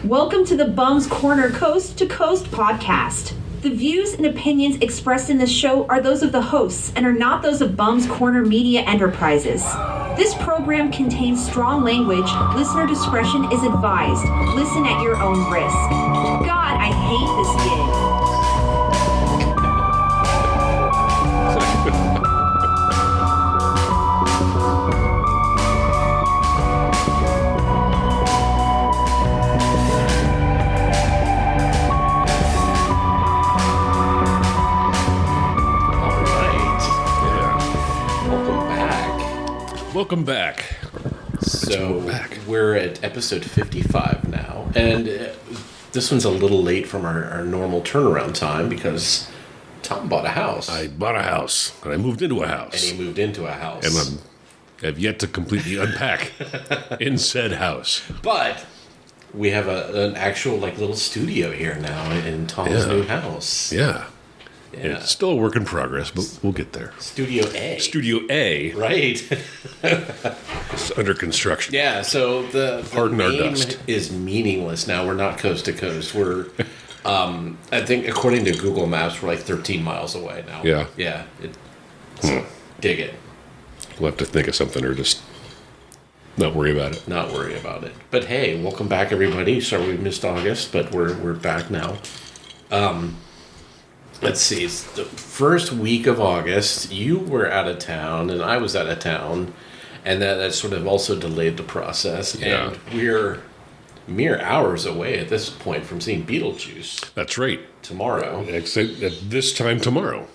Welcome to the Bum's Corner Coast to Coast podcast. The views and opinions expressed in this show are those of the hosts and are not those of Bum's Corner Media Enterprises. This program contains strong language. Listener discretion is advised. Listen at your own risk. God, I hate this gig. Welcome back. So we're at episode 55 now, and this one's a little late from our normal turnaround time because Tom bought a house. I bought a house, and I moved into a house. And he moved into a house. And I have yet to completely unpack in said house. But we have an actual little studio here now in Tom's new house. Yeah. It's still a work in progress, but we'll get there. Studio A. Studio A. Right. It's under construction. Yeah, so the Pardon our name dust. is meaningless now. We're not coast to coast. We're, I think, according to Google Maps, we're 13 miles away now. Yeah. Yeah. So dig it. We'll have to think of something or just not worry about it. Not worry about it. But hey, welcome back, everybody. Sorry we missed August, but we're back now. Let's see. It's the first week of August. You were out of town, and I was out of town, and that sort of also delayed the process. Yeah. And we're mere hours away at this point from seeing Beetlejuice. That's right. Tomorrow. Except at this time tomorrow.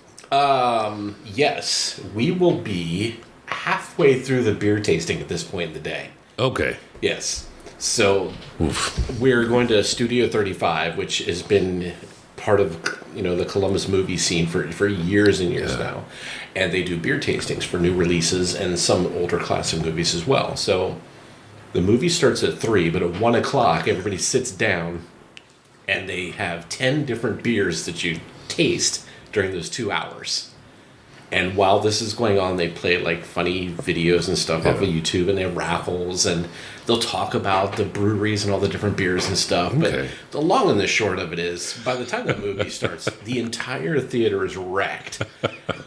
Yes, we will be halfway through the beer tasting at this point in the day. Okay. Yes. So Oof. we're going to Studio 35, which has been part of the Columbus movie scene for years and years now, and they do beer tastings for new releases and some older classic movies as well. So the movie starts at 3, but at 1 o'clock everybody sits down and they have 10 different beers that you taste during those 2 hours. And while this is going on, they play funny videos and stuff off of YouTube, and they have raffles, and they'll talk about the breweries and all the different beers and stuff. Okay. But the long and the short of it is, by the time the movie starts, the entire theater is wrecked.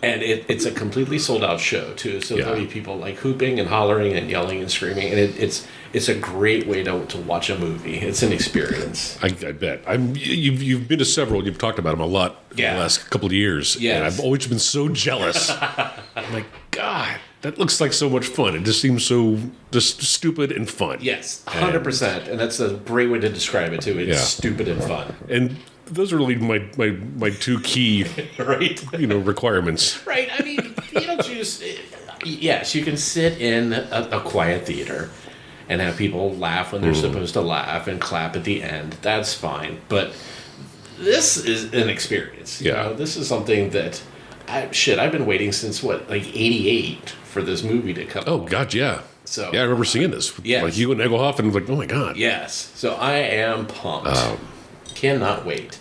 And it's a completely sold out show, too. So there'll be people hooping and hollering and yelling and screaming. And it's a great way to watch a movie. It's an experience. I bet. You've been to several. You've talked about them a lot in the last couple of years. Yes. And I've always been so jealous. I'm like, God, that looks like so much fun. It just seems so just stupid and fun. Yes, 100%. And that's a great way to describe it, too. It's stupid and fun. And those are really my two key right? requirements. Right. I mean, Beetlejuice, yes, you can sit in a quiet theater and have people laugh when they're supposed to laugh and clap at the end. That's fine. But this is an experience. This is something that, I've been waiting since, 88 for this movie to come. Oh, God, yeah. So, yeah, I remember seeing this. Yes. You and Egelhoff, and oh, my God. Yes. So I am pumped. Cannot wait.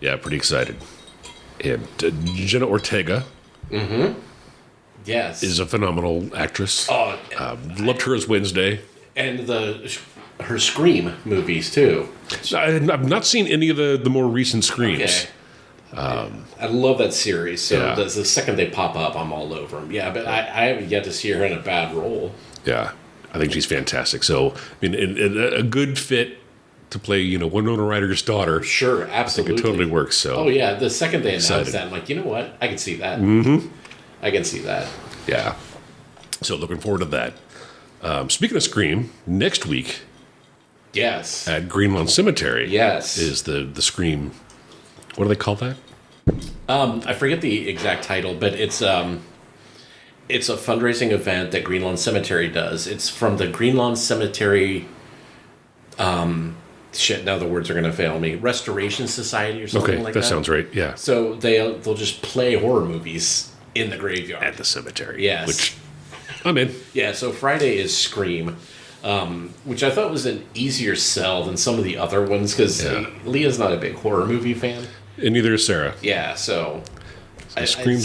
Yeah, pretty excited. And Jenna Ortega Yes. is a phenomenal actress. Oh, loved her as Wednesday. and her Scream movies, too. I've not seen any of the more recent Screams. Okay. I love that series. So the second they pop up, I'm all over them. Yeah, but I haven't yet to see her in a bad role. Yeah, I think she's fantastic. So, I mean, a good fit to play, Winona Ryder's daughter. Sure, absolutely. I think it totally works. So. Oh, yeah. The second they announced that, I'm like, you know what? I can see that. Mm-hmm. I can see that. Yeah. So, looking forward to that. Speaking of Scream, next week. Yes. At Greenlawn Cemetery. Yes. Is the Scream. What do they call that? I forget the exact title, but it's a fundraising event that Greenlawn Cemetery does. It's from the Greenlawn Cemetery. Now the words are going to fail me. Restoration Society or something like that. That sounds right. Yeah. So they'll just play horror movies in the graveyard At the cemetery. Yes. Which I'm in. Yeah. So Friday is Scream. Which I thought was an easier sell than some of the other ones because Leah's not a big horror movie fan. And neither is Sarah. Yeah, so Scream,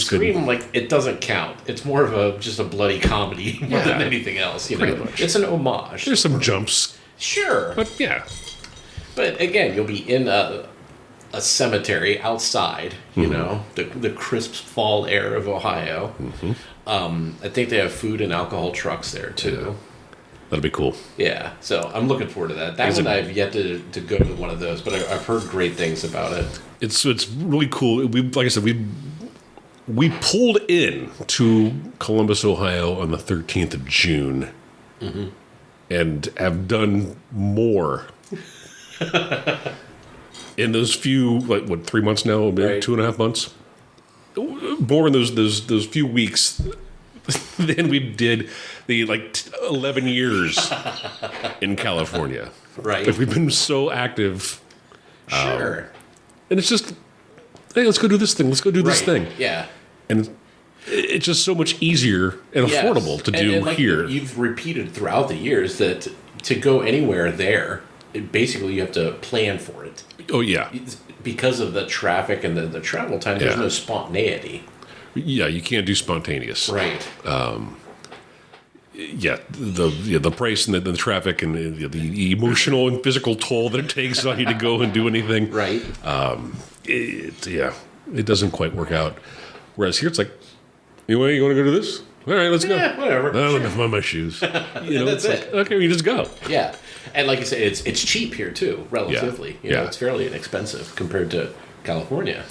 it doesn't count. It's more of just a bloody comedy more than anything else. Pretty much. It's an homage. There's some jumps. Sure. But yeah. But again, you'll be in a cemetery outside, you know, the crisp fall air of Ohio. I think they have food and alcohol trucks there too. Yeah. That'll be cool. Yeah, so I'm looking forward to that. That one I've yet to go to one of those, but I've heard great things about it. It's really cool. Like I said, we pulled in to Columbus, Ohio on the 13th of June, and have done more in those few 3 months now, maybe 2.5 months, more in those few weeks than we did the 11 years in California. Right. Like, we've been so active. Sure. And it's just, hey, let's go do this thing. Let's go do this thing. Yeah. And it's just so much easier and affordable to do and here. You've repeated throughout the years that to go anywhere there, basically you have to plan for it. Oh, yeah. Because of the traffic and the travel time, there's no spontaneity. Yeah, you can't do spontaneous. Right. The price and the traffic and the emotional and physical toll that it takes on you to go and do anything. Right. It doesn't quite work out. Whereas here it's like, anyway, you want to go to this? All right, let's go. Yeah, whatever. No, enough on my shoes. That's it. Okay, you just go. Yeah. And like you said, it's cheap here too, relatively. You know, it's fairly inexpensive compared to California.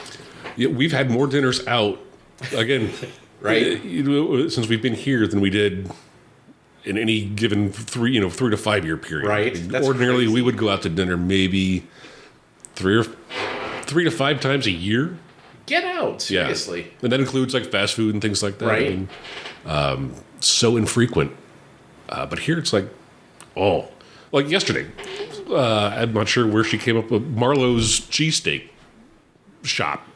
Yeah, we've had more dinners out, again, right? Since we've been here than we did in any given 3 to 5 year period. Right. That's ordinarily, crazy. We would go out to dinner maybe 3 to 5 times a year. Get out, seriously. Yeah. And that includes fast food and things like that. Right. I mean, so infrequent. But here it's like yesterday. I'm not sure where she came up with Marlowe's cheesesteak shop.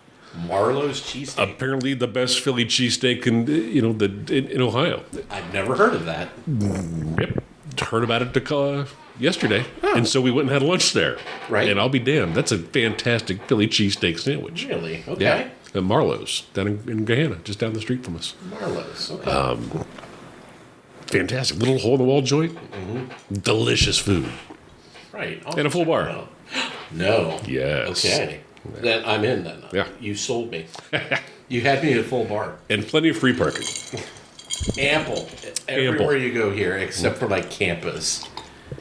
Marlowe's cheesesteak. Apparently the best Philly cheesesteak in Ohio. I've never heard of that. Yep. Heard about it yesterday. Oh. And so we went and had lunch there. Right. And I'll be damned. That's a fantastic Philly cheesesteak sandwich. Really? Okay. Yeah. At Marlowe's down in Gahanna, just down the street from us. Marlowe's. Okay. Fantastic. Little hole-in-the-wall joint. Mm-hmm. Delicious food. Right. And a full bar. No. Yes. Okay. Then I'm in then. Yeah. You sold me. You had me at full bar. And plenty of free parking. Ample. Everywhere you go here, except for campus,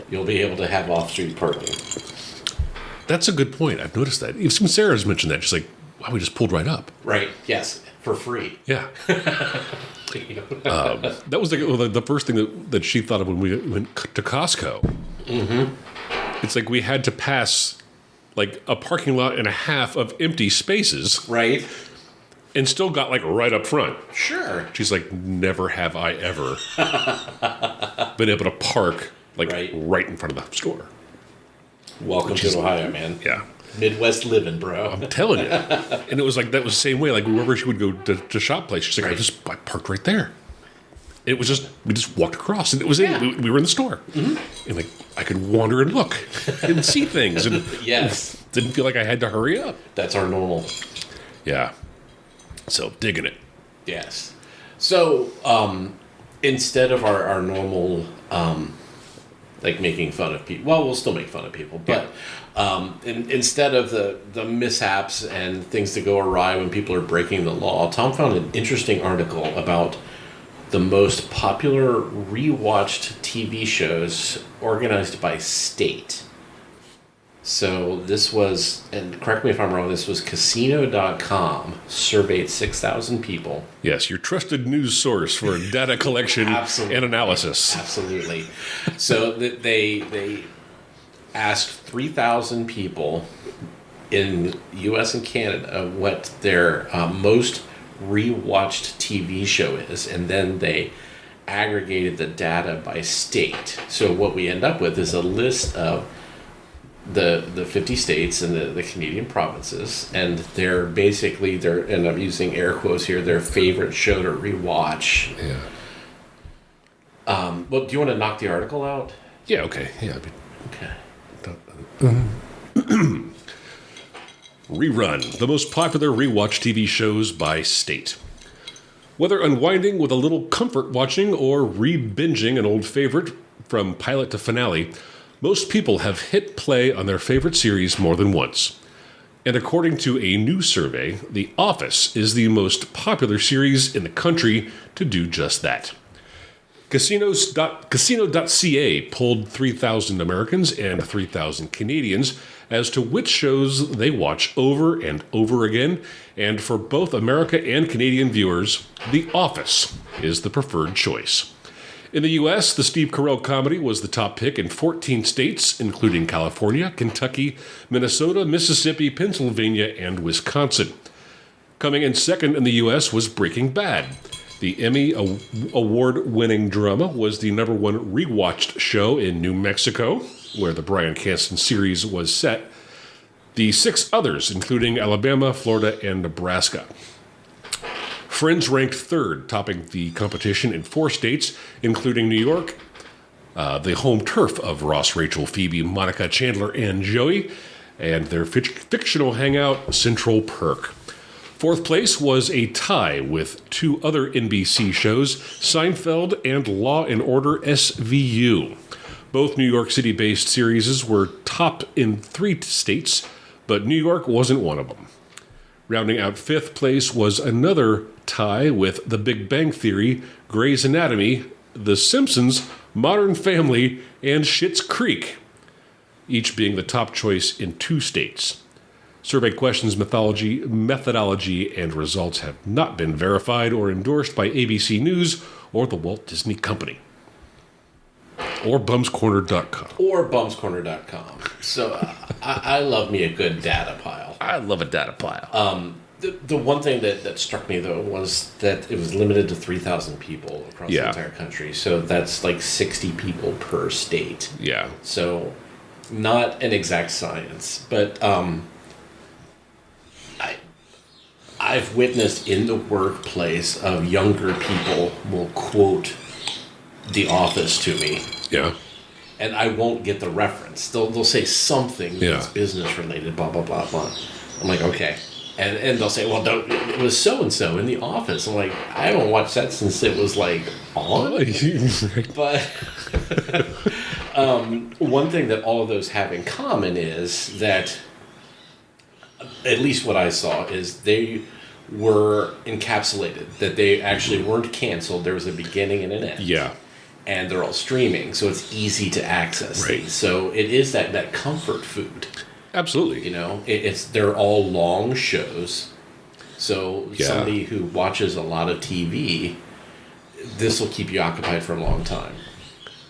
you'll be able to have off-street parking. That's a good point. I've noticed that. Even Sarah's mentioned that. She's like, wow, we just pulled right up. Right. Yes. For free. Yeah. That was the first thing that she thought of when we went to Costco. Mm-hmm. It's like we had to pass a parking lot and a half of empty spaces. Right. And still got right up front. Sure. She's like, never have I ever been able to park right in front of the store. Welcome to Ohio, man. Yeah. Midwest living, bro. I'm telling you. And it was that was the same way. Wherever she would go to shop place, she's like, I parked right there. It was we just walked across, and it was we were in the store. Mm-hmm. And I could wander and look and see things. And yes. Didn't feel like I had to hurry up. That's our normal. Yeah. So, digging it. Yes. So, instead of our normal, making fun of people, well, we'll still make fun of people, but instead of the mishaps and things that go awry when people are breaking the law, Tom found an interesting article about the most popular rewatched TV shows organized by state. So this was, and correct me if I'm wrong, this was Casino.com surveyed 6,000 people. Yes, your trusted news source for data collection and analysis. Absolutely. So they asked 3,000 people in U.S. and Canada what their most rewatched TV show is, and then they aggregated the data by state. So what we end up with is a list of the 50 states and the Canadian provinces, and they're and I'm using air quotes here, their favorite show to rewatch. Yeah. Well, do you want to knock the article out? Yeah, okay. Yeah. Okay. Rerun, the most popular rewatch TV shows by state. Whether unwinding with a little comfort watching or re-binging an old favorite from pilot to finale, Most people have hit play on their favorite series more than once. And according to a new survey, The Office is the most popular series in the country to do just that. Casino.ca polled 3,000 Americans and 3,000 Canadians as to which shows they watch over and over again, and for both America and Canadian viewers, The Office is the preferred choice. In the U.S., the Steve Carell comedy was the top pick in 14 states, including California, Kentucky, Minnesota, Mississippi, Pennsylvania, and Wisconsin. Coming in second in the U.S. was Breaking Bad. The Emmy award-winning drama was the number one rewatched show in New Mexico, where the Bryan Cranston series was set. The 6 others, including Alabama, Florida, and Nebraska. Friends ranked third, topping the competition in 4 states, including New York, the home turf of Ross, Rachel, Phoebe, Monica, Chandler, and Joey, and their fictional hangout, Central Perk. Fourth place was a tie with 2 other NBC shows, Seinfeld and Law & Order SVU. Both New York City-based series were top in 3 states, but New York wasn't one of them. Rounding out 5th place was another tie with The Big Bang Theory, Grey's Anatomy, The Simpsons, Modern Family, and Schitt's Creek, each being the top choice in 2 states. Survey questions, methodology, and results have not been verified or endorsed by ABC News or the Walt Disney Company. Or bumscorner.com. Or bumscorner.com. So I love me a good data pile. I love a data pile. The one thing that struck me, though, was that it was limited to 3,000 people across the entire country. So that's like 60 people per state. Yeah. So not an exact science. But I've witnessed in the workplace of younger people will quote The Office to me. Yeah. And I won't get the reference. They'll say something that's business related, blah, blah, blah, blah. I'm like, okay. And they'll say, well, it was so-and-so in The Office. I'm like, I haven't watched that since it was, like, on. But one thing that all of those have in common is that, at least what I saw, is they were encapsulated. That they actually weren't canceled. There was a beginning and an end. Yeah. And they're all streaming, so it's easy to access. Right. These. So it is that comfort food. Absolutely. You know, they're all long shows. So somebody who watches a lot of TV, this will keep you occupied for a long time.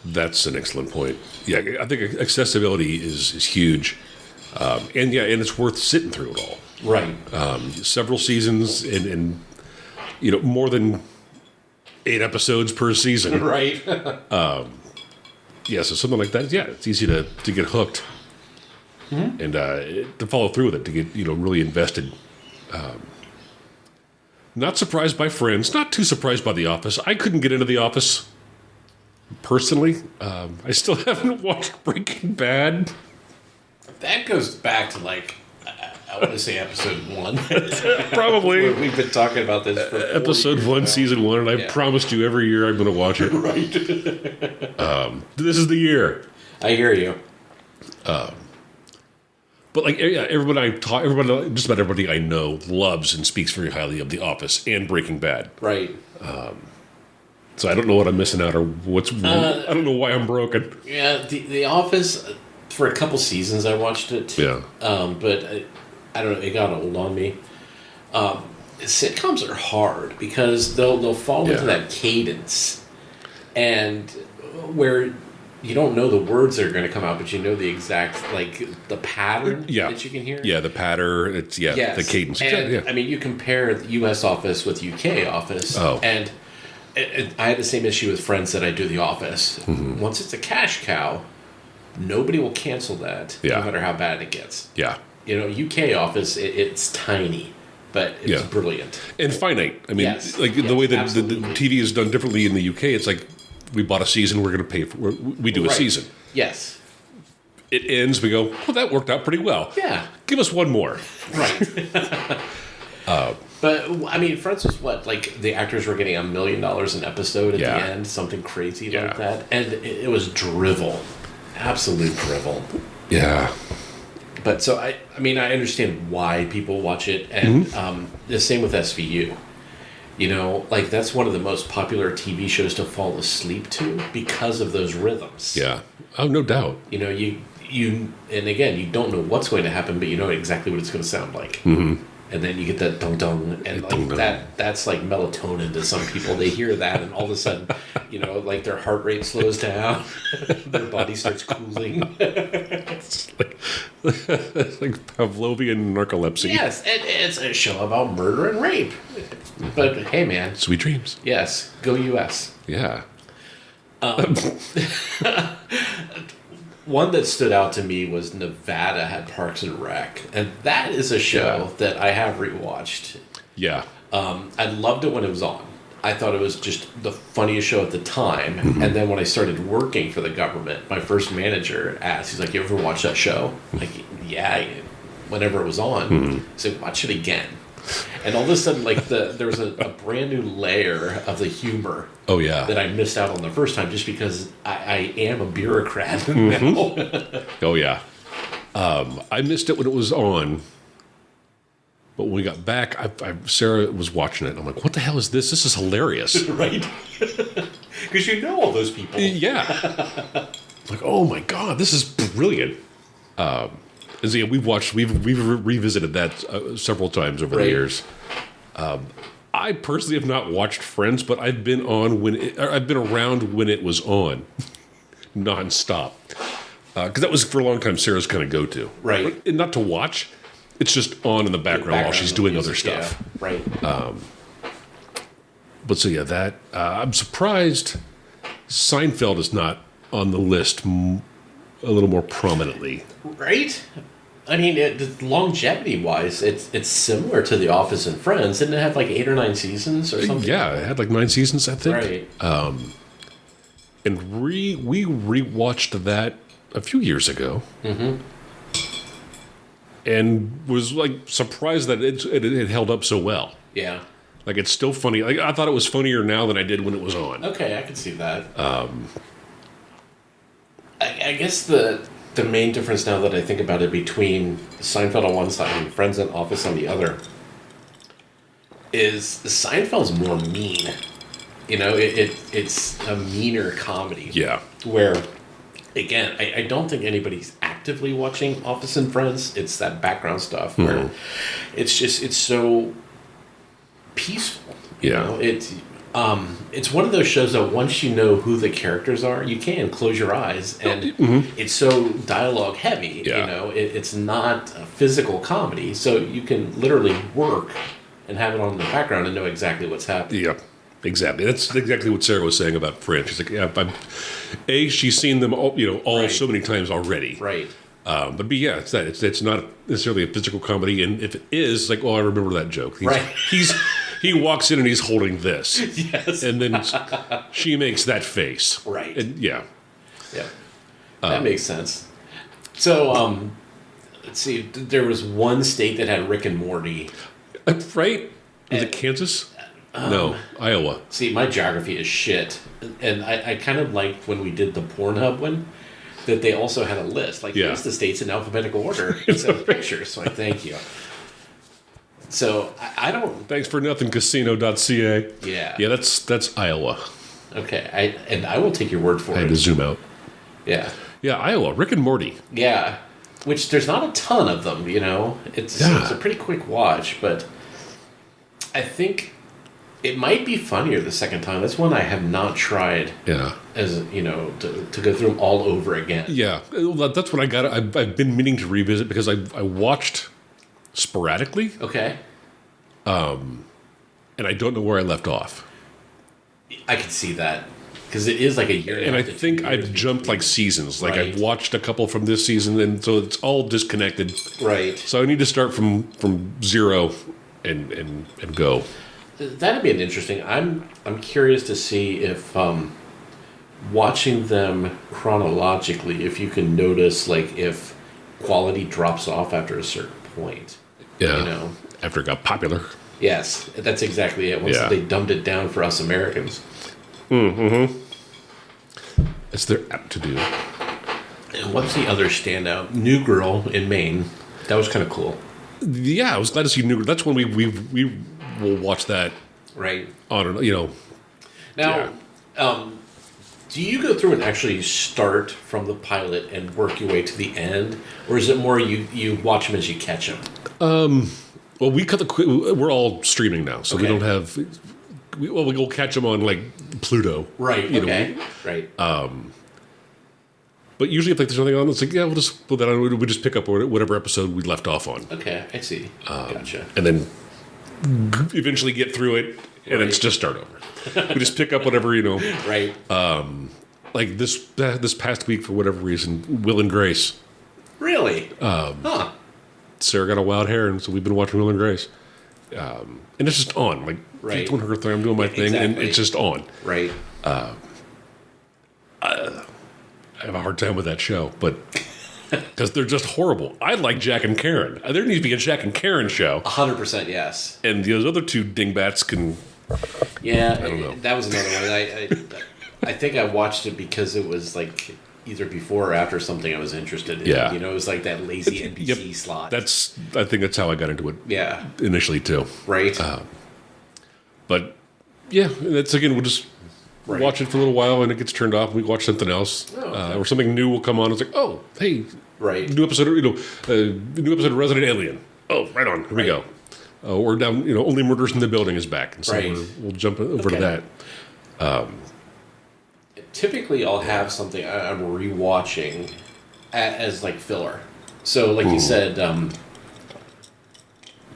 That's an excellent point. Yeah, I think accessibility is huge. And it's worth sitting through it all. Right. Several seasons and more than 8 episodes per season. Right. So something like that. Yeah, it's easy to get hooked and to follow through with it, to get really invested. Not surprised by Friends. Not too surprised by The Office. I couldn't get into The Office personally. I still haven't watched Breaking Bad. That goes back to I want to say episode 1. Probably. We've been talking about this for episode 1, season 1, and I've promised you every year I'm going to watch it. Right. This is the year. I hear you. But just about everybody I know loves and speaks very highly of The Office and Breaking Bad. Right. So I don't know what I'm missing out or what's. I don't know why I'm broken. Yeah, The Office. For a couple seasons, I watched it. Yeah. But I don't know. It got old on me. Sitcoms are hard because they'll fall into that cadence, and where you don't know the words that are going to come out, but you know the exact the pattern that you can hear. Yeah, the pattern. It's the cadence. And, I mean, you compare the U.S. Office with UK Office, and I had the same issue with Friends that I do The Office. Mm-hmm. Once it's a cash cow, nobody will cancel that, no matter how bad it gets. Yeah. UK Office, it's tiny, but it's brilliant. And finite. I mean, the way that the TV is done differently in the UK, it's like, we bought a season, we're going to pay for we do a season. Yes. It ends, we go, well, that worked out pretty well. Yeah. Give us one more. Right. But, I mean, for instance, the actors were getting $1 million an episode at the end, something crazy like that. And it was drivel. absolute drivel. Yeah. But so I mean, I understand why people watch it, and the same with SVU. You know, like that's one of the most popular TV shows to fall asleep to because of those rhythms. Yeah. Oh, no doubt. You know, you and again, you don't know what's going to happen, but you know exactly what it's going to sound like. And then you get that dong dong, and like that's like melatonin to some people. They hear that, and all of a sudden, you know, like their heart rate slows down, their body starts cooling. It's like Pavlovian narcolepsy. Yes, and it's a show about murder and rape. But hey, man, Sweet dreams. yes, go US. Yeah. One that stood out to me was Nevada had Parks and Rec, and that is a show that I have rewatched. Yeah. I loved it when it was on. I thought it was just the funniest show at the time. And then when I started working for the government, my first manager asked, he's like, "You ever watch that show?" I'm like, yeah, whenever it was on. He said, "Watch it again." And all of a sudden, like there was a brand new layer of the humor. Oh, yeah. That I missed out on the first time just because I am a bureaucrat now. Oh, yeah. I missed it when it was on. But when we got back, Sarah was watching it. And I'm like, what the hell is this? This is hilarious. Right? Because you know all those people. Yeah. Like, oh, my God, this is brilliant. And so, yeah, we've revisited that several times over the years. I personally have not watched Friends, but I've been around when it was on, nonstop. Because that was for a long time Sarah's kind of go-to, right? And not to watch; it's just on in the background while she's doing other stuff, yeah, right? But so yeah, that I'm surprised Seinfeld is not on the list a little more prominently. Right? I mean, longevity-wise, it's similar to The Office and Friends. Didn't it have like 8 or 9 seasons or something? Yeah, it had like 9 seasons, I think. Right. And we rewatched that a few years ago. And was like surprised that it held up so well. Yeah. Like it's still funny. Like I thought it was funnier now than I did when it was on. Okay, I can see that. I guess the main difference now that I think about it between Seinfeld on one side and Friends and Office on the other is Seinfeld's more mean. You know, it's a meaner comedy. Yeah. Where, again, I don't think anybody's actively watching Office and Friends. It's that background stuff where it's so peaceful. You know? It's one of those shows that once you know who the characters are, you can close your eyes, and it's so dialogue heavy. Yeah. You know, it's not a physical comedy, so you can literally work and have it on in the background and know exactly what's happening. Yeah, exactly. That's exactly what Sarah was saying about Friends. She's like, yeah, she's seen them all, Right. so many times already. Right. But yeah, it's that. It's not necessarily a physical comedy, and if it is, like, I remember that joke. He walks in and he's holding this. Yes. And then she makes that face. Right. And, yeah. Yeah. That makes sense. So, let's see. There was one state that had Rick and Morty. Right? Was it Kansas? No, Iowa. See, my geography is shit. And I kind of liked when we did the Pornhub one, that they also had a list. Like, here's the states in alphabetical order instead of pictures. So I thank you. So I don't. Thanks for nothing, casino.ca. Yeah. Yeah, that's Iowa. Okay. I will take your word for I had it. to zoom out. Yeah. Yeah, Iowa. Rick and Morty. Yeah. Which there's not a ton of them, It's a pretty quick watch, but I think it might be funnier the second time. That's one I have not tried. Yeah. As to go through them all over again. Yeah, that's what I got. I've been meaning to revisit because I watched sporadically. Okay. And I don't know where I left off. I could see that because it is like a year. And I think I've jumped like seasons. Like Right. I've watched a couple from this season, and so it's all disconnected. Right. So I need to start from zero and go. That'd be an interesting. I'm curious to see if watching them chronologically, if you can notice like if quality drops off after a certain point. Yeah. After it got popular. Yes, that's exactly it. Once they dumbed it down for us Americans. Mm-hmm. It's their apt to do. And what's the other standout? New Girl in Maine. That was kind of cool. Yeah, I was glad to see New Girl. That's when we will watch that. Right. On, Now, do you go through and actually start from the pilot and work your way to the end? Or is it more you watch them as you catch them? Well, we're all streaming now, so we Okay. don't have... we'll catch them on, like, Pluto. Right, okay. Right. But usually if there's nothing on, it's like, yeah, we'll just put that on. We just pick up whatever episode we left off on. Okay, I see. Gotcha. And then eventually get through it, and then just start over. We just pick up whatever, Right. like this past week, for whatever reason, Will and Grace. Really? Huh. Sarah got a wild hair, and so we've been watching Will and Grace. And it's just on. Like, Right. she's doing her thing, I'm doing my thing, and Exactly. it's just on. Right. I have a hard time with that show, but because they're just horrible. I like Jack and Karen. There needs to be a Jack and Karen show, 100% yes. and those other two dingbats can. Yeah, I don't know. that was another one. I think I watched it because it was like either before or after something I was interested in. Yeah. It was like that lazy NBC Yep. slot. I think that's how I got into it. Yeah. Initially too. Right. But yeah, that's again. We'll just Right. watch it for a little while, and it gets turned off. We watch something else, Oh, okay. or something new will come on. It's like, oh, hey, Right. new episode. New episode of Resident Alien. Oh, right on. Here we go. Or down. Only Murders in the Building is back, and so Right. we'll jump over to Okay. that. Typically, I'll have something I'm rewatching as like filler. So, like you said,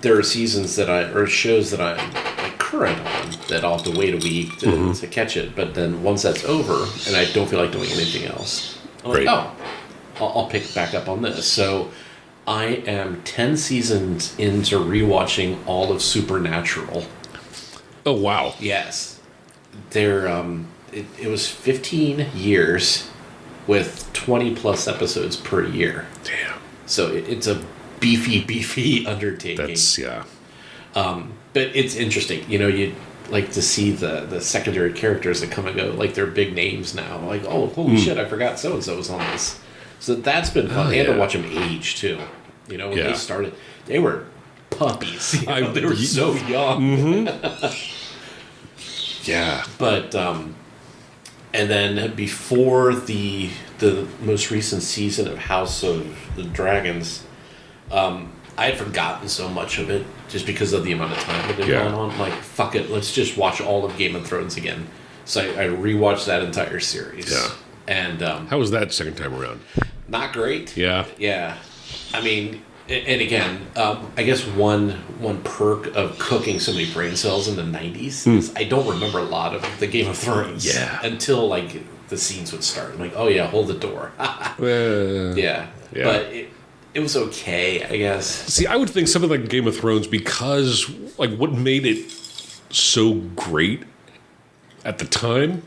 there are seasons or shows that I'm like current on that I'll have to wait a week to catch it. But then once that's over and I don't feel like doing anything else, I'm like, Right. oh, I'll pick back up on this. So I am 10 seasons into rewatching all of Supernatural. Oh wow. Yes. It was 15 years with 20 plus episodes per year. Damn. So it's a beefy undertaking. That's But it's interesting. You'd like to see the secondary characters that come and go, like they're big names now. Like, oh, holy shit, I forgot so-and-so was on this. So that's been fun. Oh, And to yeah. watch them age, too. When Yeah. they started, they were puppies. They were Ye- so young. yeah. But and then before the most recent season of House of the Dragons, I had forgotten so much of it just because of the amount of time that had Yeah. gone on. I'm like, fuck it, let's just watch all of Game of Thrones again. So I rewatched that entire series. Yeah. And How was that second time around? not great. Yeah. Yeah. I mean, and again, I guess one perk of cooking so many brain cells in the 90s is I don't remember a lot of the Game of Thrones. Yeah. Until, like, the scenes would start. I'm like, oh, yeah, hold the door. Yeah. Yeah. But it was okay, I guess. See, I would think something like Game of Thrones, because like what made it so great at the time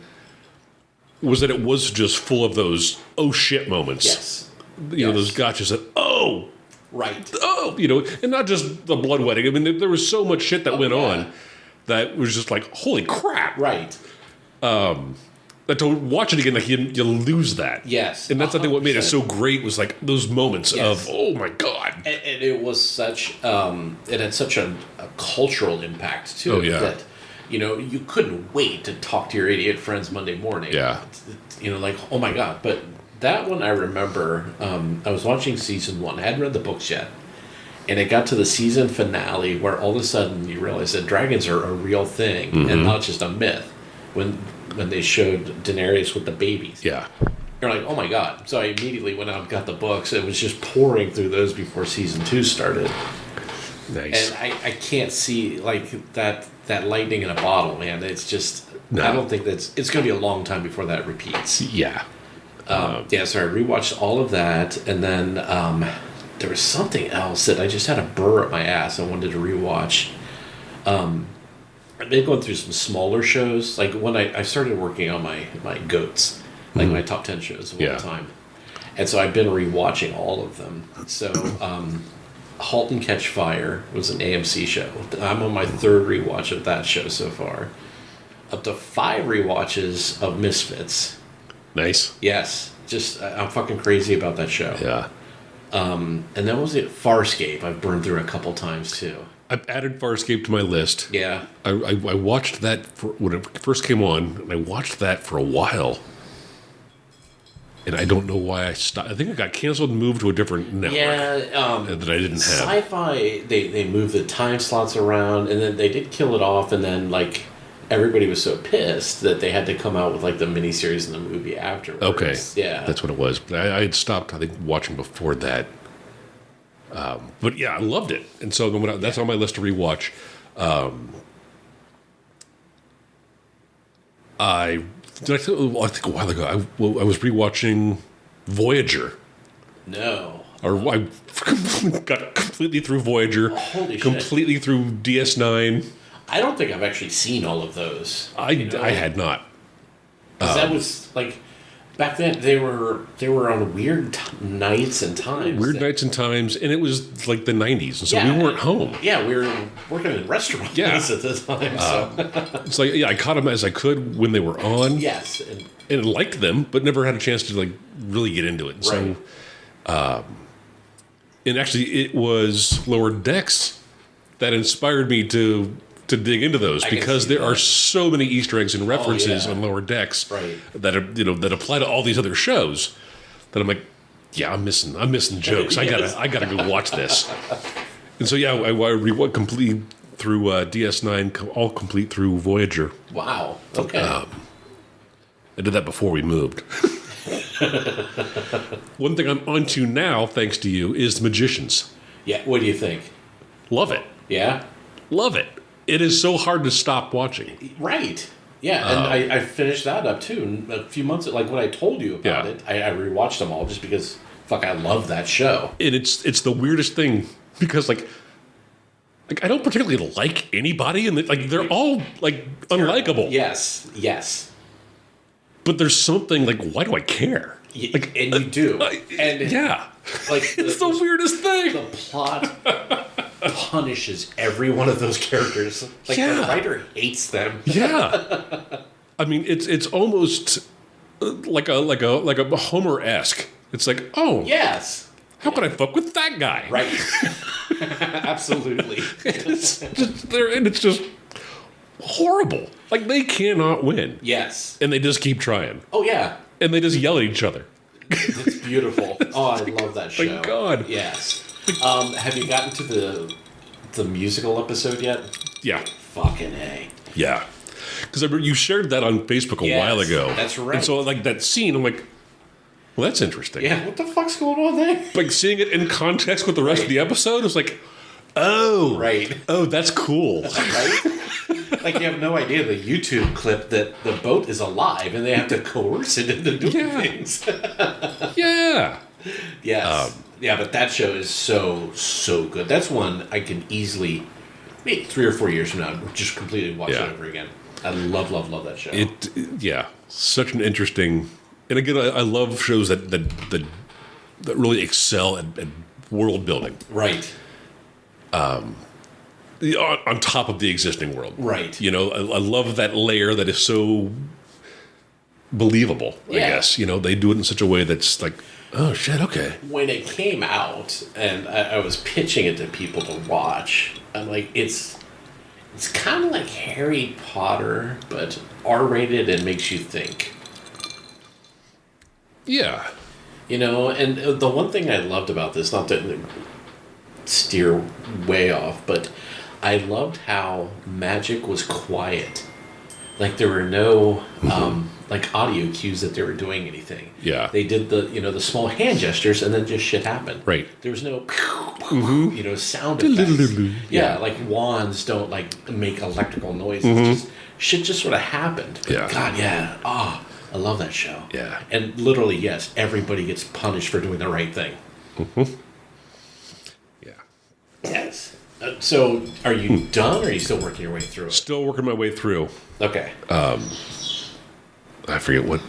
was that it was just full of those oh shit moments. Yes. Those gotchas that Right. and not just the bloodletting. I mean, there was so much shit that went yeah. on that was just like, holy crap. Right. That to watch it again, like you lose that. Yes. And that's I think what made it 100%. so great was like those moments Yes. of, oh my God. And it was such, it had such a cultural impact, too. Oh, yeah. That, you couldn't wait to talk to your idiot friends Monday morning. Yeah. Like, oh my God. But that one I remember, I was watching season 1. I hadn't read the books yet. And it got to the season finale where all of a sudden you realize that dragons are a real thing and not just a myth. When they showed Daenerys with the babies. Yeah. You're like, oh my God. So I immediately went out and got the books. It was just pouring through those before season 2 started. Nice. And I can't see like that lightning in a bottle, man. It's just No. I don't think it's going to be a long time before that repeats. Yeah. So I rewatched all of that, and then there was something else that I just had a burr up my ass. I wanted to rewatch. I've been going through some smaller shows. Like when I started working on my GOATs, like my top 10 shows of all time. And so I've been rewatching all of them. So Halt and Catch Fire was an AMC show. I'm on my 3rd rewatch of that show so far. Up to 5 rewatches of Misfits. Nice. Yes. Just I'm fucking crazy about that show. Yeah. And then was it Farscape? I've burned through a couple times too. I've added Farscape to my list. Yeah. I watched that when it first came on, and I watched that for a while. And I don't know why I stopped. I think it got canceled and moved to a different network that I didn't have. Sci-Fi, they moved the time slots around, and then they did kill it off, and then, like, everybody was so pissed that they had to come out with, like, the miniseries and the movie afterwards. Okay. Yeah. That's what it was. But I had stopped, I think, watching before that. But yeah, I loved it. And so that's on my list to rewatch. I think a while ago, I was rewatching Voyager. No. Or I got completely through Voyager. Holy shit. Completely through DS9. I don't think I've actually seen all of those. I had not. 'Cause that was, like... Back then, they were on weird nights and times. Weird nights and times, and it was like the 90s, and so we weren't home. Yeah, we were working in restaurants at the time. So. It's like, I caught them as I could when they were on. Yes. And liked them, but never had a chance to, like, really get into it. And so, and actually, it was Lower Decks that inspired me to dig into those, because there are so many Easter eggs and references on Lower Decks that are, that apply to all these other shows that I'm like, I'm missing jokes. Yes. I gotta go watch this. And so I rewatched complete through DS9, all complete through Voyager. Wow. Okay. I did that before we moved. One thing I'm onto now, thanks to you, is The Magicians. Yeah. What do you think? Love it. Yeah. Love it. It is so hard to stop watching. Right. Yeah, and I finished that up too. A few months, like when I told you about it, I rewatched them all just because, I love that show. And it's the weirdest thing because, like I don't particularly like anybody, and they're all, like, unlikable. Yes, yes. But there's something, like, why do I care? And you do. And like it's the weirdest thing. The plot punishes every one of those characters. Like, the writer hates them. Yeah. I mean, it's almost like a Homer-esque. It's like, yes, how can I fuck with that guy? Right. Absolutely. It's just horrible. Like, they cannot win. Yes. And they just keep trying. Oh, yeah. And they just yell at each other. It's beautiful. Oh, I love that show. Thank God. Yes. Have you gotten to the musical episode yet? Yeah. Fucking A. Yeah. Because I remember you shared that on Facebook a while ago. That's right. And so, like, that scene, I'm like, well, that's interesting. Yeah, what the fuck's going on there? Like, seeing it in context with the rest of the episode, it's like, oh. Right. Oh, that's cool. Right? Like, you have no idea the YouTube clip that the boat is alive and they have to coerce it into doing things. Yeah. Yes. Yeah, but that show is so, so good. That's one I can easily, maybe 3 or 4 years from now, just completely watch it over again. I love, love, love that show. Such an interesting... And again, I love shows that really excel at world building. Right. On top of the existing world. Right. I love that layer that is so believable, I guess. They do it in such a way that's like, oh, shit, okay. When it came out, and I was pitching it to people to watch, I'm like, it's kind of like Harry Potter, but R-rated and makes you think. Yeah. And the one thing I loved about this, not to steer way off, but I loved how magic was quiet. Like, there were no like audio cues that they were doing anything. Yeah. They did the small hand gestures and then just shit happened. Right. There was no sound effects. Yeah, like wands don't like make electrical noises. Shit just sort of happened. But Yeah. God, yeah. I love that show. Yeah. And literally, yes, everybody gets punished for doing the right thing. Yeah. Yes. So, are you done, or are you still working your way through it? Still working my way through. Okay. I forget what...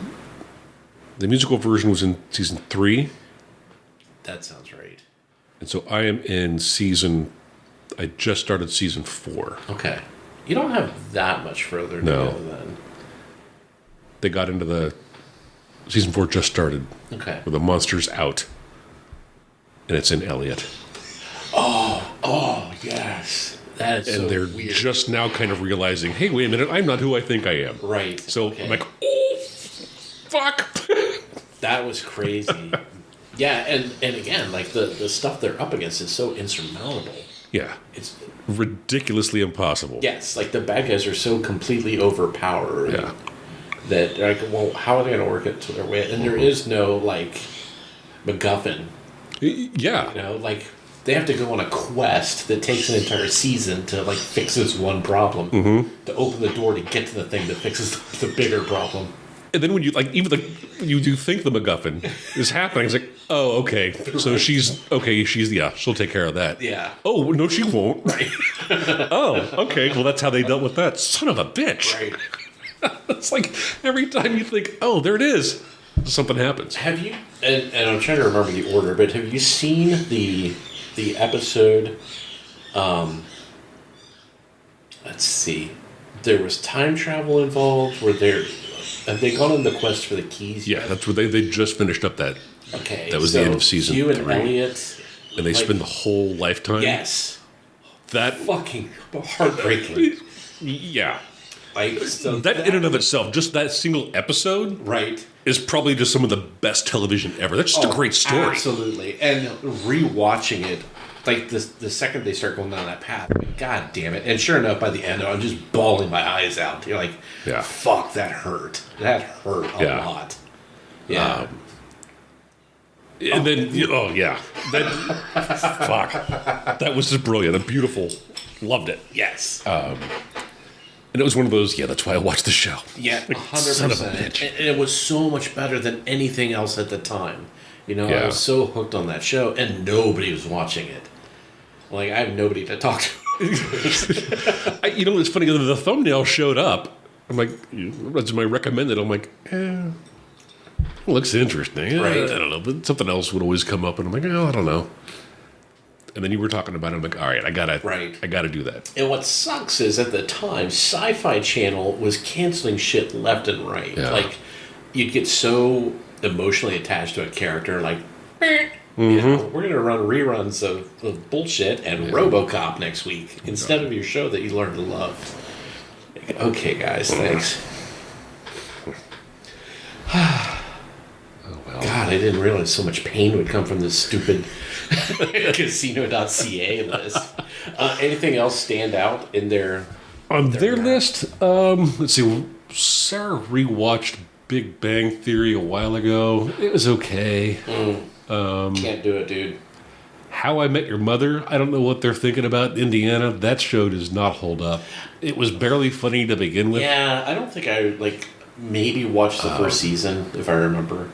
The musical version was in season 3. That sounds right. And so I am in season... I just started season 4. Okay. You don't have that much further to go then. They got into the Season 4 just started. Okay. Where the monster's out. And it's in Elliot. Oh, yes. That is And so they're weird. just now kind of realizing, hey, wait a minute, I'm not who I think I am. Right. So okay. I'm like, oh, fuck. That was crazy. Yeah, and again, like the stuff they're up against is so insurmountable. Yeah. It's Ridiculously impossible. yes, like the bad guys are so completely overpowered Yeah. that like, well, how are they going to work it to their way? And there is no like MacGuffin. Yeah. You know, like they have to go on a quest that takes an entire season to like fix this one problem, to open the door to get to the thing that fixes the bigger problem. And then when you like, even you think the MacGuffin is happening, it's like, oh, okay. So she's she'll take care of that. Yeah. Oh no, she won't. Right. Oh, okay. Well, that's how they dealt with that. Son of a bitch. Right. It's like every time you think, oh, there it is, something happens. Have you? And I'm trying to remember the order, but have you seen the episode? Let's see. There was time travel involved. Have they gone on the quest for the keys? Yeah, yet? that's what they just finished up that. Okay. That was the end of season Hugh and 3. Elliot. And they like, spend the whole lifetime. Yes. That, Fucking heartbreaking. yeah. Like so That in and of itself, just that single episode, right. is probably just some of the best television ever. That's just a great story. Absolutely. And rewatching it, like the second they start going down that path, I mean, God damn it. And sure enough, by the end, I'm just bawling my eyes out. You're like, Yeah. fuck, that hurt. That hurt a Yeah. lot. Yeah. And then, oh yeah, that fuck, that was just brilliant and beautiful. Loved it. Yes. And it was one of those. Yeah, that's why I watched the show. Yeah, Like, 100%. son of a bitch. And it was so much better than anything else at the time. You know, I Yeah. was so hooked on that show, and nobody was watching it. Like, I have nobody to talk to. It's funny. The thumbnail showed up. I'm like, that's my recommended. I'm like, looks interesting. Right. I don't know, but something else would always come up, and I'm like, oh, I don't know. And then you were talking about it. I'm like, all right, I gotta do that. And what sucks is at the time, Sci-Fi Channel was canceling shit left and right. Yeah. Like, you'd get so emotionally attached to a character, like, you know, we're going to run reruns of bullshit and RoboCop next week instead of your show that you learned to love. Like, okay, guys, thanks. God, I didn't realize so much pain would come from this stupid casino.ca list. Anything else stand out in their... On their list, let's see. Sarah rewatched Big Bang Theory a while ago. It was okay. Can't do it, dude. How I Met Your Mother, I don't know what they're thinking about in Indiana. That show does not hold up. It was barely funny to begin with. Yeah, I don't think I, maybe watched the first season, if I remember.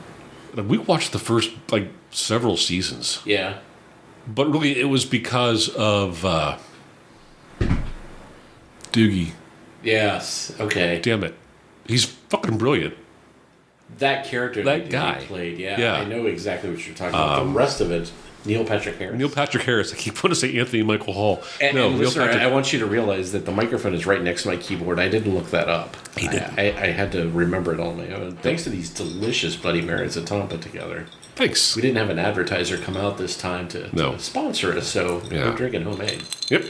We watched the first, several seasons. Yeah. But really, it was because of Doogie. Yes. Okay. Damn it. He's fucking brilliant. That character That he guy. played, yeah. Yeah. I know exactly what you're talking about. The rest of it, Neil Patrick Harris. Neil Patrick Harris. I keep wanting to say Anthony Michael Hall. And Neil listener, Patrick. I want you to realize that the microphone is right next to my keyboard. I didn't look that up. He didn't. I had to remember it on my own. Thanks to these delicious Bloody Marys that Tom put together. Thanks. We didn't have an advertiser come out this time to sponsor us, so Yeah. we're drinking homemade. Yep.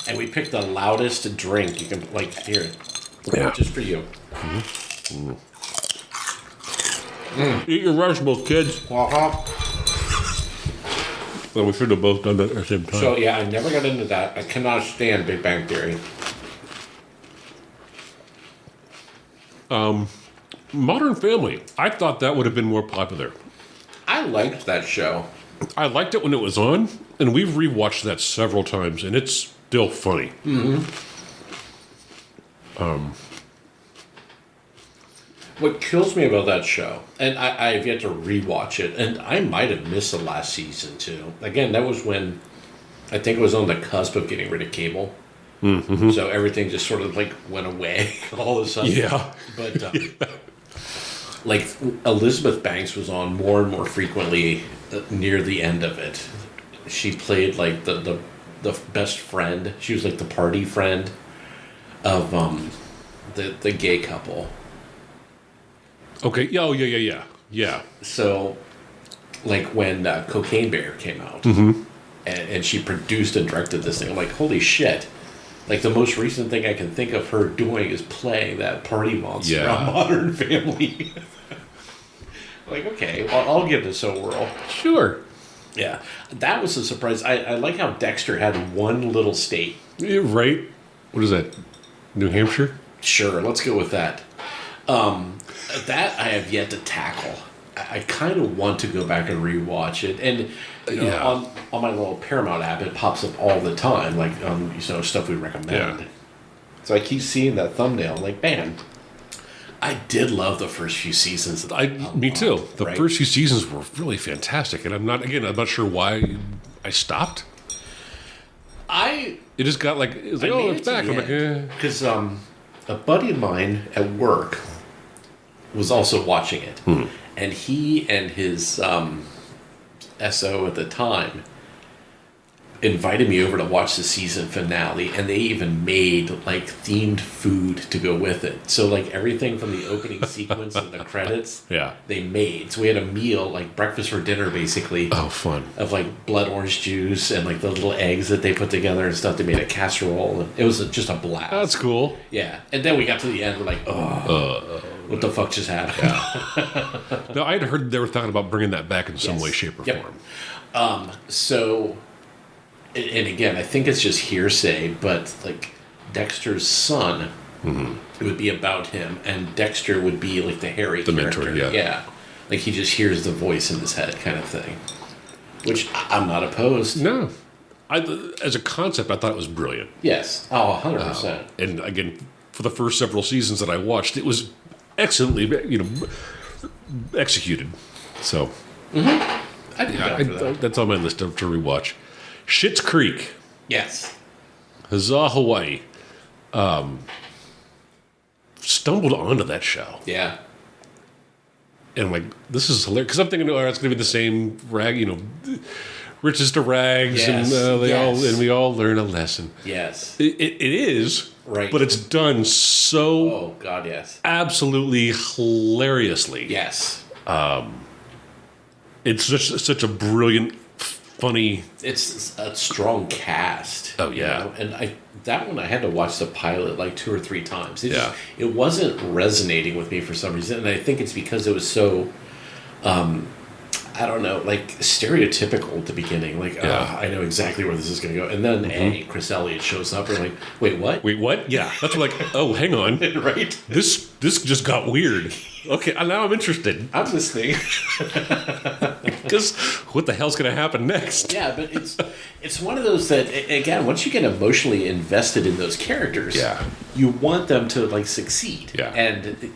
And we picked the loudest drink you can, here. Yeah. Just for you. Eat your vegetables, kids. Well, we should have both done that at the same time. So, yeah, I never got into that. I cannot stand Big Bang Theory. Modern Family. I thought that would have been more popular. I liked that show. I liked it when it was on, and we've rewatched that several times, and it's still funny. What kills me about that show, and I've yet to rewatch it, and I might have missed the last season too. Again, that was when I think it was on the cusp of getting rid of cable. Mm-hmm. So everything just sort of went away all of a sudden. Yeah. But Elizabeth Banks was on more and more frequently near the end of it. She played the best friend. She was the party friend of the gay couple. Okay. Yeah. Oh, yeah. So, like when Cocaine Bear came out, and she produced and directed this thing, I'm like, holy shit. Like, the most recent thing I can think of her doing is playing that party monster on Modern Family. Like, okay, well, I'll give this a whirl. Sure. Yeah, that was a surprise. I like how Dexter had one little state. Yeah, right? What is that? New Hampshire? Sure, let's go with that. That I have yet to tackle. I kind of want to go back and rewatch it, and on my little Paramount app, it pops up all the time, like stuff we recommend. Yeah. So I keep seeing that thumbnail, like, man, I did love the first few seasons. Me too. The first few seasons were really fantastic, and I'm not sure why I stopped. It just got like, it's back. I'm like, because a buddy of mine at work was also watching it, and he and his SO at the time invited me over to watch the season finale, and they even made like themed food to go with it. So like everything from the opening sequence and the credits, they made. So we had a meal, like breakfast for dinner, basically. Oh, fun! Of like blood orange juice and like the little eggs that they put together and stuff. They made a casserole, and it was just a blast. That's cool. Yeah, and then we got to the end. We're like, what the fuck just happened? Yeah. No, I had heard they were talking about bringing that back in some way, shape, or form. So. And again, I think it's just hearsay, but like Dexter's son would be about him, and Dexter would be like the Harry character. Mentor, yeah. Like he just hears the voice in his head, kind of thing. Which I'm not opposed. No, as a concept, I thought it was brilliant. Yes, 100%. And again, for the first several seasons that I watched, it was excellently, executed. So, I'd be down for that. That's on my list to rewatch. Schitt's Creek. Yes. Huzzah, Hawaii. Stumbled onto that show. Yeah. And I'm like, this is hilarious. Because I'm thinking, it's going to be the same riches to rags. Yes. And we all learn a lesson. Yes. It is. Right. But it's done so... Oh, God, yes. Absolutely hilariously. Yes. It's such a brilliant... funny. It's a strong cast. Oh yeah, and that one I had to watch the pilot like 2 or 3 times. It wasn't resonating with me for some reason, and I think it's because it was so, I don't know, like stereotypical at the beginning. Like, I know exactly where this is going to go, and then Chris Elliott shows up, and like, wait, what? Wait, what? Yeah, that's like, oh, hang on, right? This just got weird. Okay, now I'm interested. I'm listening. Because what the hell's going to happen next? Yeah, but it's one of those that, again, once you get emotionally invested in those characters, you want them to like succeed. Yeah. And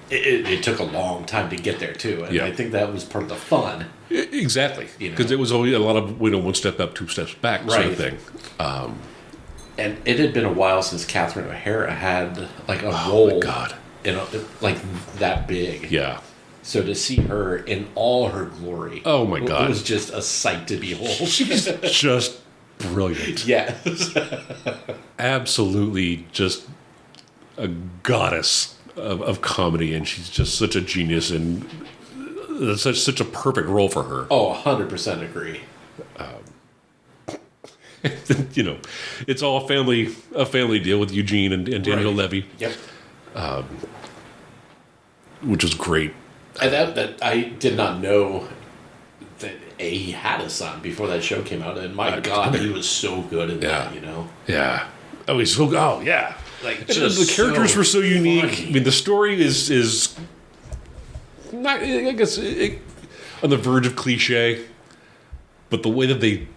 it took a long time to get there too, and I think that was part of the fun. Exactly, because it was always a lot of one step up, 2 steps back sort of thing. And it had been a while since Catherine O'Hara had like a role. Oh my God. Like that big. Yeah. So to see her in all her glory. Oh my God. It was just a sight to behold. She's just brilliant. Yes. Absolutely just a goddess of comedy, and she's just such a genius, and such a perfect role for her. Oh, 100% agree. It's all a family deal with Eugene and Daniel Levy. Yep. Which was great. And that I did not know that he had a son before that show came out, and my God, he was so good in that. Yeah. Oh, he's so. Oh, yeah. Like the characters were so unique. Funny. I mean, the story is not. I guess on the verge of cliche, but the way that they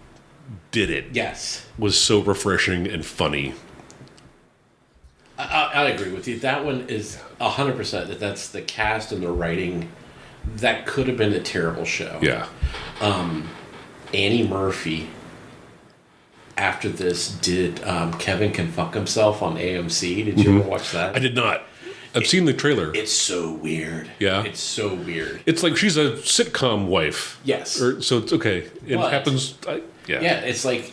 did it, was so refreshing and funny. I agree with you. That one is 100%. That's the cast and the writing. That could have been a terrible show. Yeah. Annie Murphy, after this, did Kevin Can Fuck Himself on AMC. Did you ever watch that? I did not. I've seen the trailer. It's so weird. Yeah. It's so weird. It's like she's a sitcom wife. Yes. So it's okay. It happens. Yeah, it's like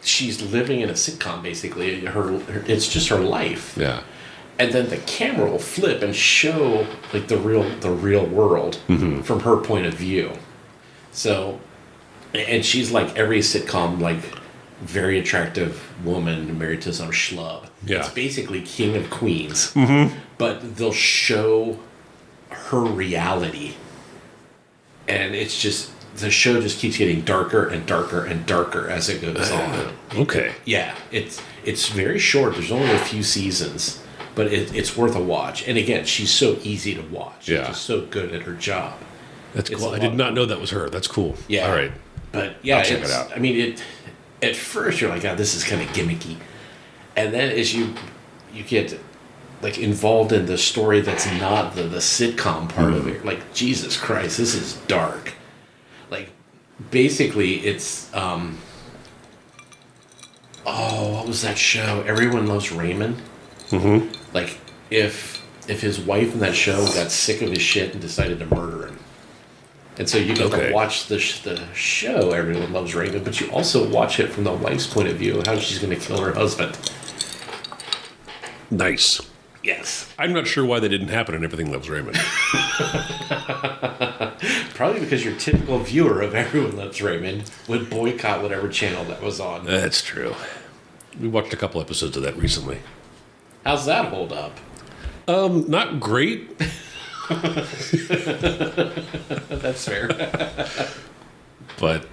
she's living in a sitcom, basically. It's just her life. Yeah. and then the camera will flip and show like the real world from her point of view. So, and she's like every sitcom, like very attractive woman married to some schlub. Yeah. It's basically King of Queens, but they'll show her reality, and it's just the show just keeps getting darker and darker and darker as it goes on. Okay. Yeah, it's very short. There's only a few seasons, but it's worth a watch. And again, she's so easy to watch. Yeah. She's so good at her job. That's It's cool. a I did lot not of know that was her. That's cool. Yeah. All right. But yeah, I'll check it out. I mean, at first you're like, oh, this is kind of gimmicky, and then as you get like involved in the story that's not the sitcom part of it, like Jesus Christ, this is dark. Like basically, it's what was that show? Everyone Loves Raymond. Mm-hmm. Like if his wife in that show got sick of his shit and decided to murder him. And so you get to watch the show, Everyone Loves Raymond, but you also watch it from the wife's point of view, how she's going to kill her husband. Nice. Yes. I'm not sure why that didn't happen in Everything Loves Raymond. Probably because your typical viewer of Everyone Loves Raymond would boycott whatever channel that was on. That's true. We watched a couple episodes of that recently. How's that hold up? Not great. That's fair. But,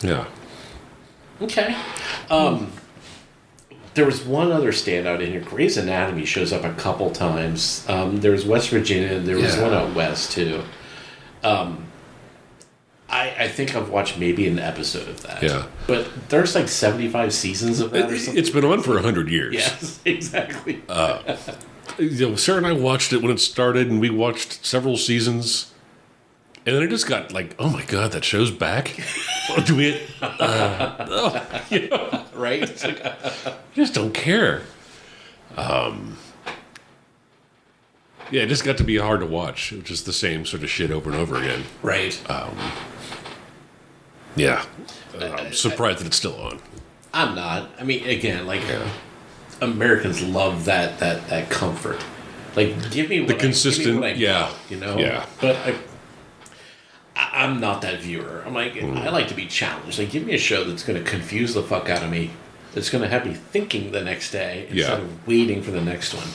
yeah. Okay. There was one other standout in here. Grey's Anatomy shows up a couple times. There was West Virginia. There was one out west, too. I think I've watched maybe an episode of that. Yeah. But there's like 75 seasons of that or something. It's been on for 100 years. Yes, exactly. Sarah and I watched it when it started, and we watched several seasons. And then it just got like, oh my God, that show's back? Do we? Right? It's like, I just don't care. Yeah, it just got to be hard to watch. It was just the same sort of shit over and over again. Right. Yeah. I'm surprised that it's still on. I'm not. I mean, again, like Americans love that comfort. Like, give me The consistent, give me what I yeah. know, you know? Yeah. But I'm not that viewer. I'm like, I like to be challenged. Like, give me a show that's going to confuse the fuck out of me, that's going to have me thinking the next day instead of waiting for the next one.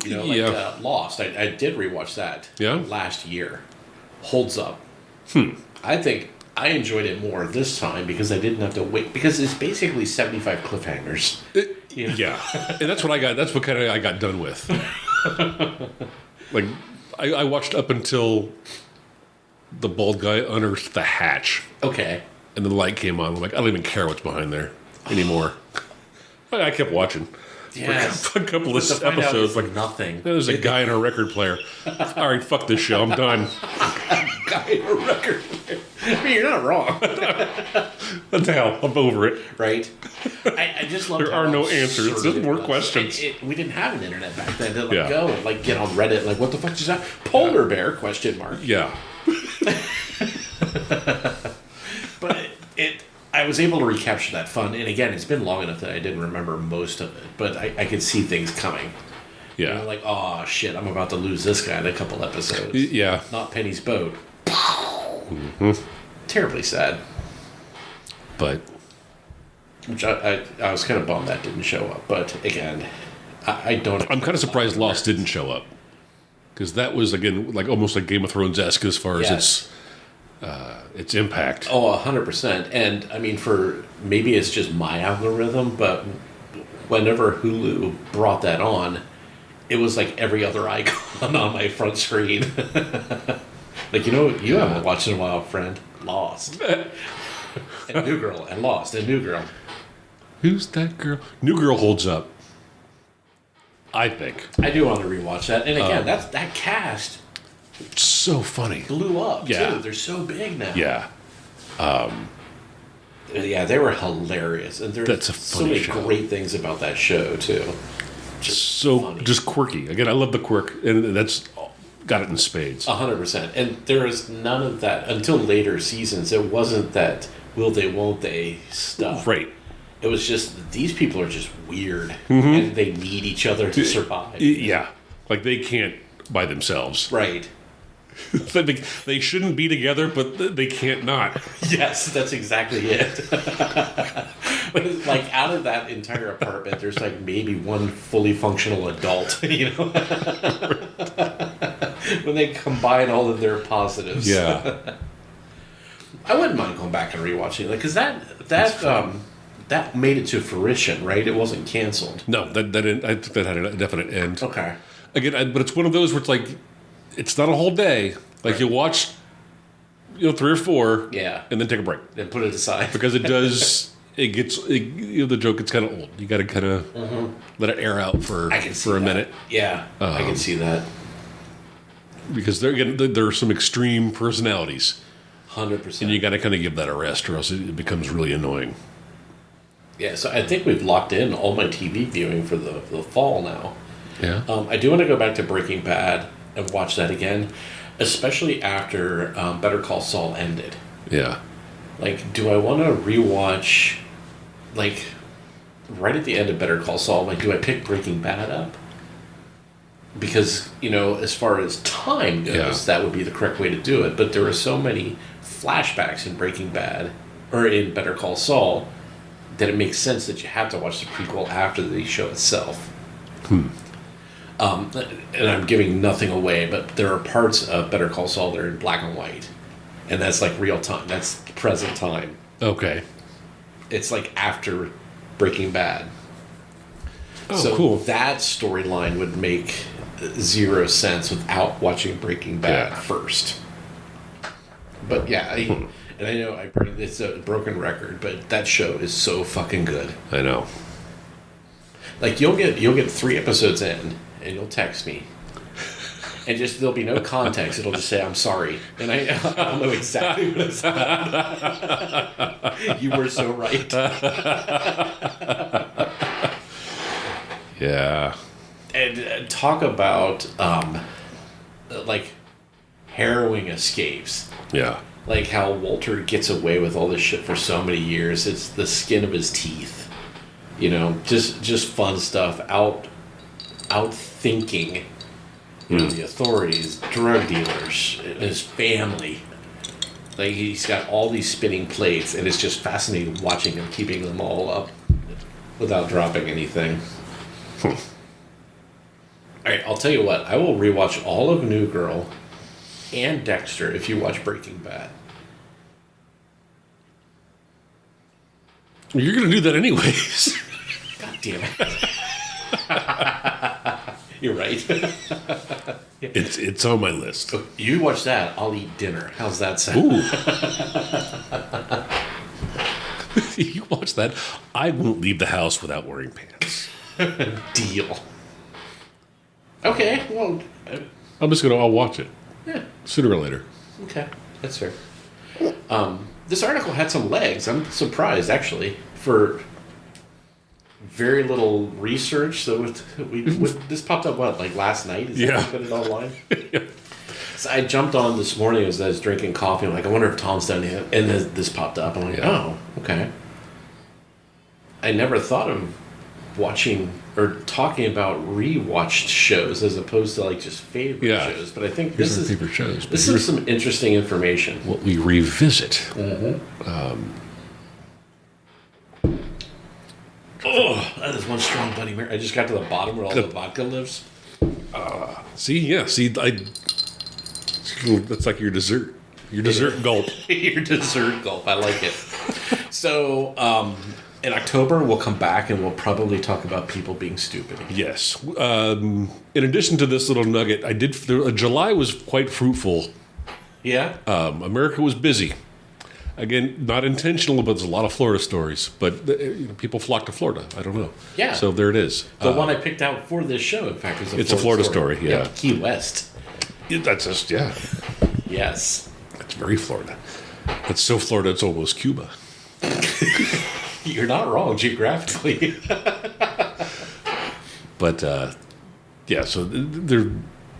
You know, like Lost. I did rewatch that last year. Holds up. I think I enjoyed it more this time because I didn't have to wait. Because it's basically 75 cliffhangers. You know? Yeah. And that's what I got. That's what kind of I got done with. Like, I watched up until the bald guy unearthed the hatch. Okay. And the light came on. I'm like, I don't even care what's behind there anymore. I kept watching. Yes. For a couple of episodes. Like, nothing. There's a guy in a record player. All right, fuck this show. I'm done. Guy in a record player. I mean, you're not wrong. What the hell? I'm over it. Right? I just love There are no answers. There's more questions. We didn't have an internet back then to Yeah. go and like get on Reddit. Like, what the fuck is that? Polar bear? Question mark. Yeah. But I was able to recapture that fun. And again, it's been long enough that I didn't remember most of it. But I could see things coming. Yeah. You know, like, oh shit, I'm about to lose this guy in a couple episodes. Yeah. Not Penny's boat. Terribly sad. But Which I was kind of bummed that didn't show up. But again, I don't. I'm kind of surprised Lost didn't show up. Because that was, again, like almost like Game of Thrones-esque as far as its impact. Oh, 100%. And I mean, maybe it's just my algorithm, but whenever Hulu brought that on, it was like every other icon on my front screen. Like, you haven't watched in a while, friend. Lost. And New Girl, and Lost, and New Girl. Who's that girl? New Girl holds up, I think. I do want to rewatch that. And again, that cast It's so funny. blew up, Yeah. too. They're so big now. Yeah. Yeah, they were hilarious. And there's That's a so funny many show. great things about that show, too. So funny. just quirky. Again, I love the quirk, and that's got it in spades. 100%. And there is none of that until later seasons. It wasn't that will they, won't they stuff. Right. It was just, these people are just weird, and they need each other to survive. Yeah. Like, they can't by themselves. Right. They shouldn't be together, but they can't not. Yes, that's exactly it. Like, out of that entire apartment, there's like maybe one fully functional adult, you know? When they combine all of their positives. Yeah. I wouldn't mind going back and rewatching it, because that made it to fruition, right? It wasn't canceled. No, I think that had a definite end. Okay. Again, but it's one of those where it's like, it's not a whole day. Like, you'll watch, 3 or 4, Yeah. and then take a break. Then put it aside. Because it does, the joke gets kind of old. You got to kind of let it air out for a minute. Yeah, I can see that. Because there are some extreme personalities. 100%. And you got to kind of give that a rest, or else it becomes really annoying. Yeah, so I think we've locked in all my TV viewing for the fall now. Yeah. I do want to go back to Breaking Bad and watch that again, especially after Better Call Saul ended. Yeah. Like, do I want to rewatch, like, right at the end of Better Call Saul, like, do I pick Breaking Bad up? Because, as far as time goes, that would be the correct way to do it. But there were so many flashbacks in Breaking Bad, or in Better Call Saul, that it makes sense that you have to watch the prequel after the show itself. And I'm giving nothing away, but there are parts of Better Call Saul that are in black and white. And that's like real time. That's present time. Okay. It's like after Breaking Bad. Oh, so cool. That storyline would make zero sense without watching Breaking Bad first. But yeah, and I know it's a broken record, but that show is so fucking good. I know. Like, you'll get 3 episodes in, and you'll text me, and there'll be no context. It'll just say, "I'm sorry," and I'll know exactly what it's about. You were so right. Yeah. And talk about like harrowing escapes. Yeah. Like how Walter gets away with all this shit for so many years. It's the skin of his teeth. Just fun stuff. Out thinking, the authorities, drug dealers, his family. Like, he's got all these spinning plates, and it's just fascinating watching him keeping them all up without dropping anything. All right, I'll tell you what. I will rewatch all of New Girl and Dexter if you watch Breaking Bad. You're going to do that anyways. God damn it. You're right. It's on my list. You watch that, I'll eat dinner. How's that sound? Ooh. You watch that, I won't leave the house without wearing pants. Deal. Okay, well... I'll watch it. Yeah. Sooner or later. Okay, that's fair. This article had some legs. I'm surprised, actually, for very little research. So this popped up, like last night? Is that when you put it online? Yeah. So I jumped on this morning as I was drinking coffee. I'm like, I wonder if Tom's done it. And this popped up. I'm like, oh, okay. I never thought of watching or talking about rewatched shows as opposed to like just favorite shows. But I think this is favorite shows. This is some interesting information. What we revisit. Oh, that is one strong Bloody Mary. I just got to the bottom where all the vodka lives. See, that's like your dessert. Your dessert gulp. Your dessert gulp. I like it. So, in October, we'll come back and we'll probably talk about people being stupid. Yes. In addition to this little nugget, July was quite fruitful. Yeah? America was busy. Again, not intentional, but there's a lot of Florida stories. But people flock to Florida. I don't know. Yeah. So there it is. The one I picked out for this show, in fact, is a Florida story. Yeah. Key West. That's just, Yes. That's very Florida. That's so Florida, it's almost Cuba. You're not wrong geographically. But, so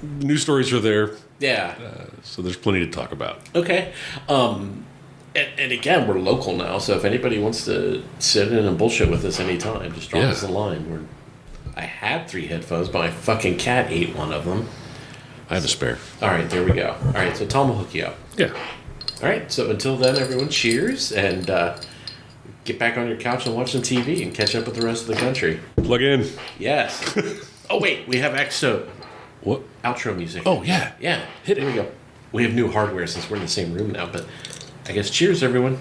news stories are there. Yeah. So there's plenty to talk about. Okay. And And again, we're local now, so if anybody wants to sit in and bullshit with us anytime, just drop us a line. I had 3 headphones, but my fucking cat ate one of them. I have a spare. All right, there we go. All right, so Tom will hook you up. Yeah. All right, so until then, everyone, cheers, and get back on your couch and watch some TV and catch up with the rest of the country. Plug in. Yes. Oh, wait, we have What? outro music. Oh, yeah. Yeah, here we go. We have new hardware since we're in the same room now, but I guess cheers, everyone.